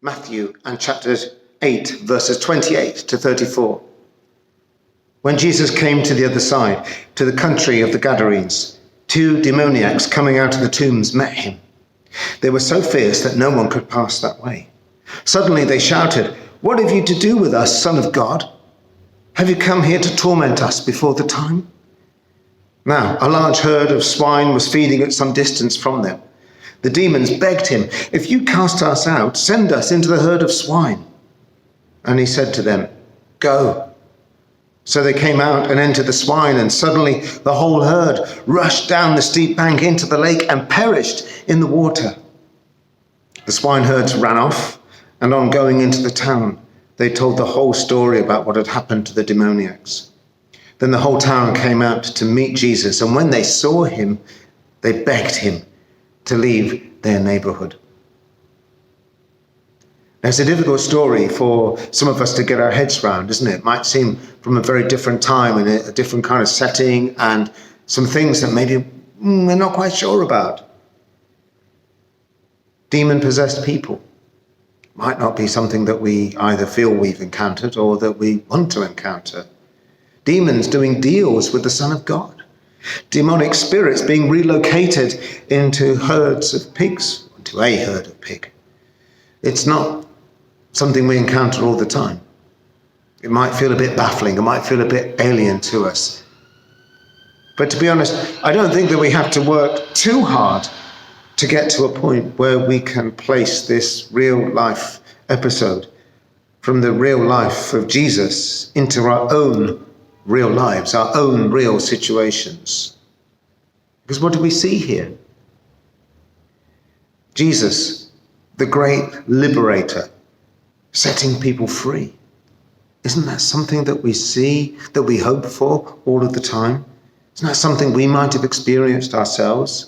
Matthew and chapter 8, verses 28 to 34. When Jesus came to the other side, to the country of the Gadarenes, 2 demoniacs coming out of the tombs met him. They were so fierce that no one could pass that way. Suddenly they shouted, "What have you to do with us, Son of God? Have you come here to torment us before the time?" Now, a large herd of swine was feeding at some distance from them. The demons begged him, "If you cast us out, send us into the herd of swine." And he said to them, "Go." So they came out and entered the swine, and suddenly the whole herd rushed down the steep bank into the lake and perished in the water. The swineherds ran off, and on going into the town, they told the whole story about what had happened to the demoniacs. Then the whole town came out to meet Jesus, and when they saw him, they begged him to leave their neighborhood. Now, it's a difficult story for some of us to get our heads around, isn't it? It might seem from a very different time and a different kind of setting, and some things that maybe we're not quite sure about. Demon-possessed people might not be something that we either feel we've encountered or that we want to encounter. Demons doing deals with the Son of God. Demonic spirits being relocated into herds of pigs, into a herd of pig. It's not something we encounter all the time. It might feel a bit baffling, it might feel a bit alien to us. But to be honest, I don't think that we have to work too hard to get to a point where we can place this real life episode from the real life of Jesus into our own real lives, our own real situations. Because what do we see here? Jesus, the great liberator, setting people free. Isn't that something that we see, that we hope for all of the time? Isn't that something we might have experienced ourselves?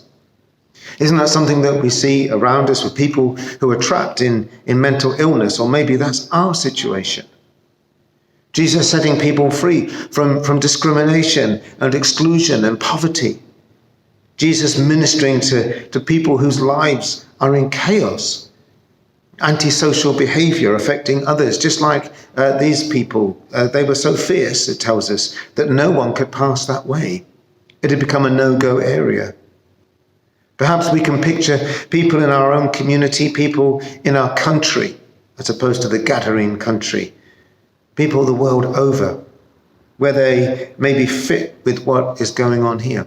Isn't that something that we see around us with people who are trapped in mental illness, or maybe that's our situation? Jesus setting people free from discrimination and exclusion and poverty. Jesus ministering to people whose lives are in chaos. Antisocial behavior affecting others, just like these people. They were so fierce, it tells us, that no one could pass that way. It had become a no-go area. Perhaps we can picture people in our own community, people in our country, as opposed to the Gadarene country, people the world over, where they maybe fit with what is going on here.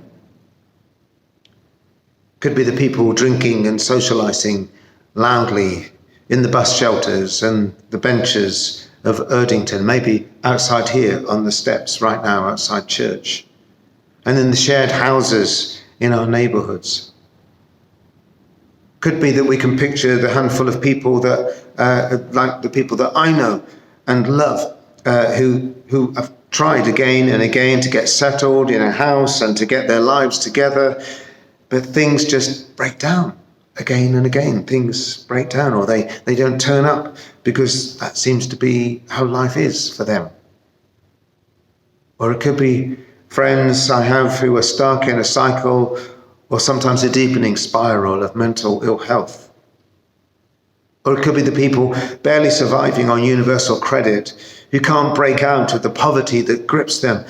Could be the people drinking and socializing loudly in the bus shelters and the benches of Erdington, maybe outside here on the steps right now outside church, and in the shared houses in our neighborhoods. Could be that we can picture the handful of people that, like the people that I know and love, who have tried again and again to get settled in a house and to get their lives together, but things just break down again and again. Things break down, or they don't turn up because that seems to be how life is for them. Or it could be friends I have who are stuck in a cycle or sometimes a deepening spiral of mental ill health. Or it could be the people barely surviving on universal credit who can't break out of the poverty that grips them,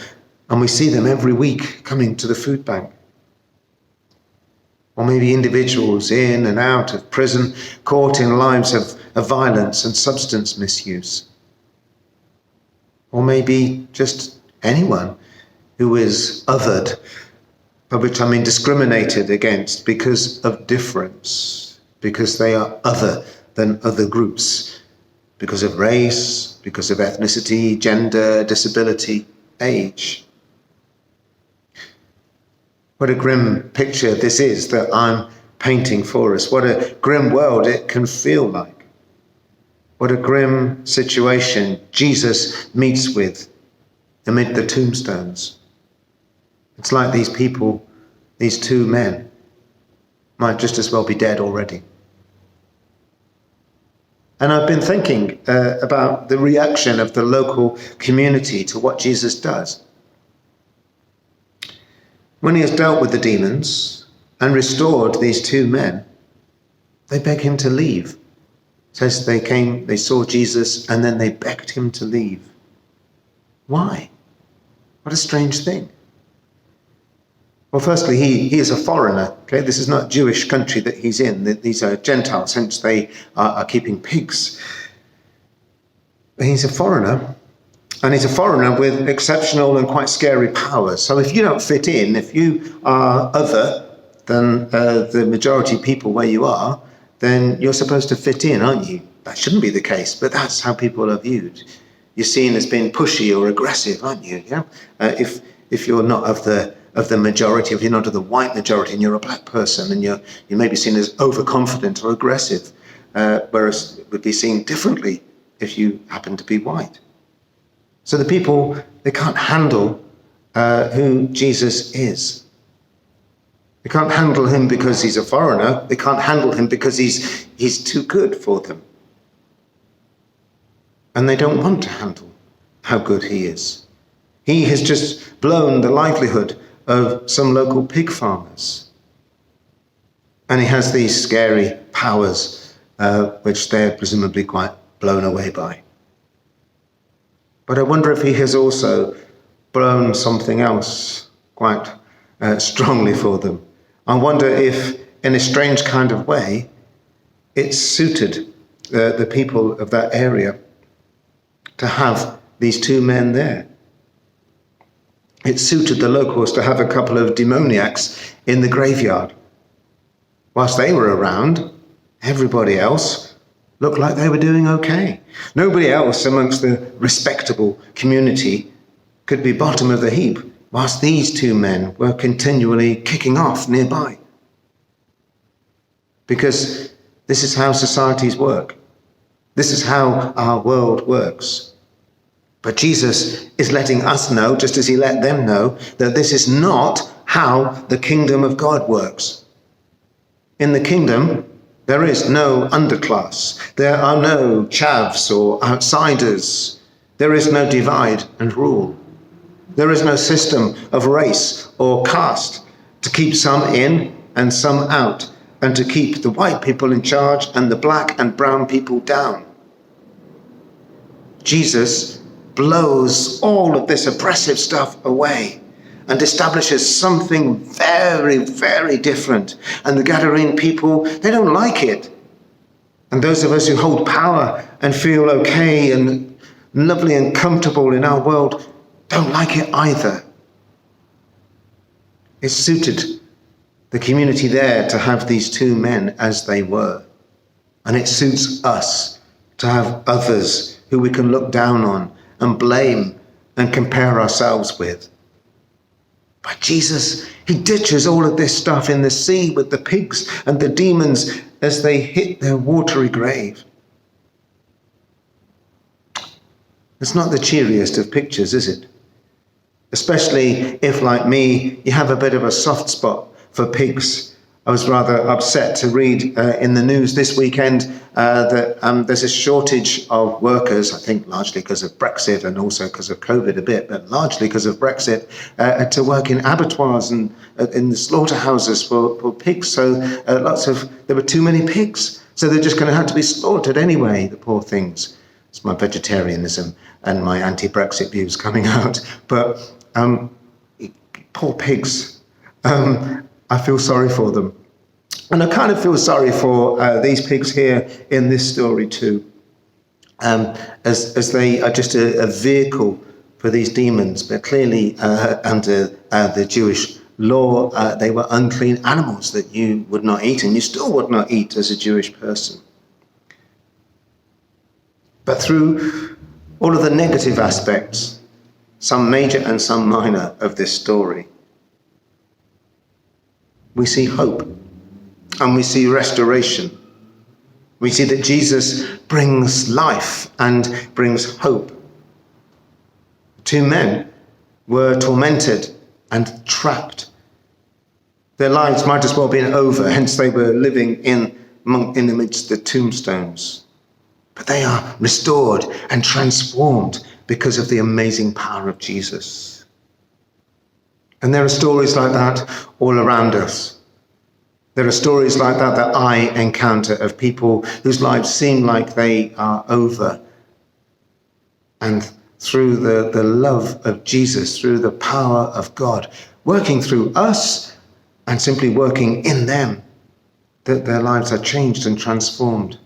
and we see them every week coming to the food bank. Or maybe individuals in and out of prison, caught in lives of violence and substance misuse. Or maybe just anyone who is othered, by which I mean discriminated against because of difference, because they are other than other groups, because of race, because of ethnicity, gender, disability, age. What a grim picture this is that I'm painting for us. What a grim world it can feel like. What a grim situation Jesus meets with amid the tombstones. It's like these people, these 2 men, might just as well be dead already. And I've been thinking about the reaction of the local community to what Jesus does. When he has dealt with the demons and restored these 2 men, they beg him to leave. says they came, they saw Jesus, and then they begged him to leave. Why? What a strange thing. Well, firstly, he is a foreigner. Okay, this is not a Jewish country that he's in. These are Gentiles, hence they are keeping pigs. But he's a foreigner, and he's a foreigner with exceptional and quite scary powers. So if you don't fit in, if you are other than the majority of people where you are, then you're supposed to fit in, aren't you? That shouldn't be the case, but that's how people are viewed. You're seen as being pushy or aggressive, aren't you? Yeah. If you're not of the majority, if you're not of the white majority, and you're a black person, and you may be seen as overconfident or aggressive, whereas it would be seen differently if you happen to be white. So the people, they can't handle who Jesus is. They can't handle him because he's a foreigner. They can't handle him because he's too good for them. And they don't want to handle how good he is. He has just blown the livelihood of some local pig farmers. And he has these scary powers, which they're presumably quite blown away by. But I wonder if he has also blown something else quite strongly for them. I wonder if, in a strange kind of way, it suited the people of that area to have these two men there. It suited the locals to have a couple of demoniacs in the graveyard. Whilst they were around, everybody else looked like they were doing okay. Nobody else amongst the respectable community could be bottom of the heap, whilst these two men were continually kicking off nearby. Because this is how societies work. This is how our world works. But Jesus is letting us know, just as he let them know, that this is not how the kingdom of God works. In the kingdom, there is no underclass. There are no chavs or outsiders. There is no divide and rule. There is no system of race or caste to keep some in and some out, and to keep the white people in charge and the black and brown people down. Jesus blows all of this oppressive stuff away and establishes something very, very different. And the Gadarene people, they don't like it. And those of us who hold power and feel okay and lovely and comfortable in our world don't like it either. It suited the community there to have these two men as they were. And it suits us to have others who we can look down on and blame and compare ourselves with. But Jesus, he ditches all of this stuff in the sea with the pigs and the demons as they hit their watery grave. It's not the cheeriest of pictures, is it? Especially if, like me, you have a bit of a soft spot for pigs. I was rather upset to read in the news this weekend that there's a shortage of workers, I think largely because of Brexit and also because of COVID a bit, but largely because of Brexit, to work in abattoirs and in the slaughterhouses for pigs. So there were too many pigs. So they're just going to have to be slaughtered anyway, the poor things. It's my vegetarianism and my anti-Brexit views coming out. But poor pigs. I feel sorry for them. And I kind of feel sorry for these pigs here in this story too, as they are just a vehicle for these demons. But clearly under the Jewish law, they were unclean animals that you would not eat, and you still would not eat as a Jewish person. But through all of the negative aspects, some major and some minor of this story, we see hope and we see restoration. We see that Jesus brings life and brings hope. Two men were tormented and trapped. Their lives might as well have been over, hence they were living in amidst the tombstones. But they are restored and transformed because of the amazing power of Jesus. And there are stories like that all around us. There are stories like that that I encounter of people whose lives seem like they are over. And through the love of Jesus, through the power of God, working through us and simply working in them, that their lives are changed and transformed.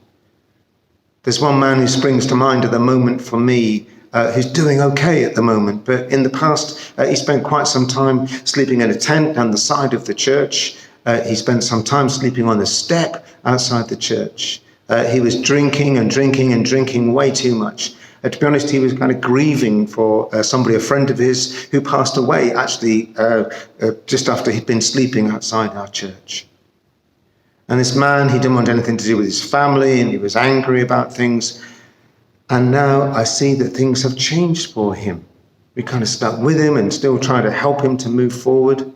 There's one man who springs to mind at the moment for me, who's doing okay at the moment, but in the past he spent quite some time sleeping in a tent down the side of the church. He spent some time sleeping on the step outside the church. He was drinking and drinking and drinking way too much. To be honest, he was kind of grieving for somebody, a friend of his, who passed away actually just after he'd been sleeping outside our church. And this man, he didn't want anything to do with his family, and he was angry about things. And now I see that things have changed for him. We kind of stuck with him and still try to help him to move forward.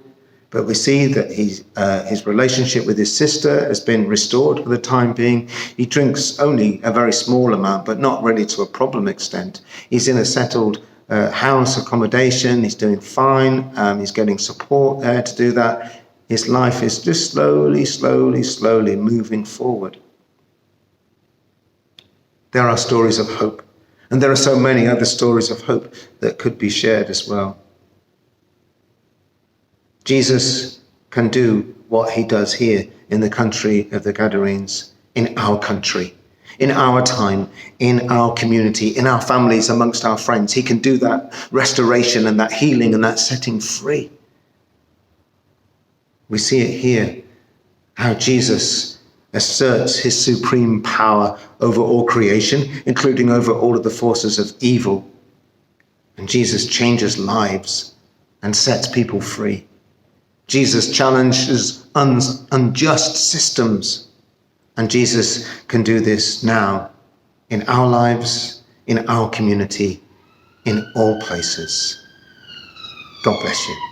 But we see that his relationship with his sister has been restored for the time being. He drinks only a very small amount, but not really to a problem extent. He's in a settled house accommodation. He's doing fine. He's getting support there to do that. His life is just slowly moving forward. There are stories of hope, and there are so many other stories of hope that could be shared as well. Jesus can do what he does here in the country of the Gadarenes, in our country, in our time, in our community, in our families, amongst our friends. He can do that restoration and that healing and that setting free. We see it here, how Jesus asserts his supreme power over all creation, including over all of the forces of evil. And Jesus changes lives and sets people free. Jesus challenges unjust systems. And Jesus can do this now in our lives, in our community, in all places. God bless you.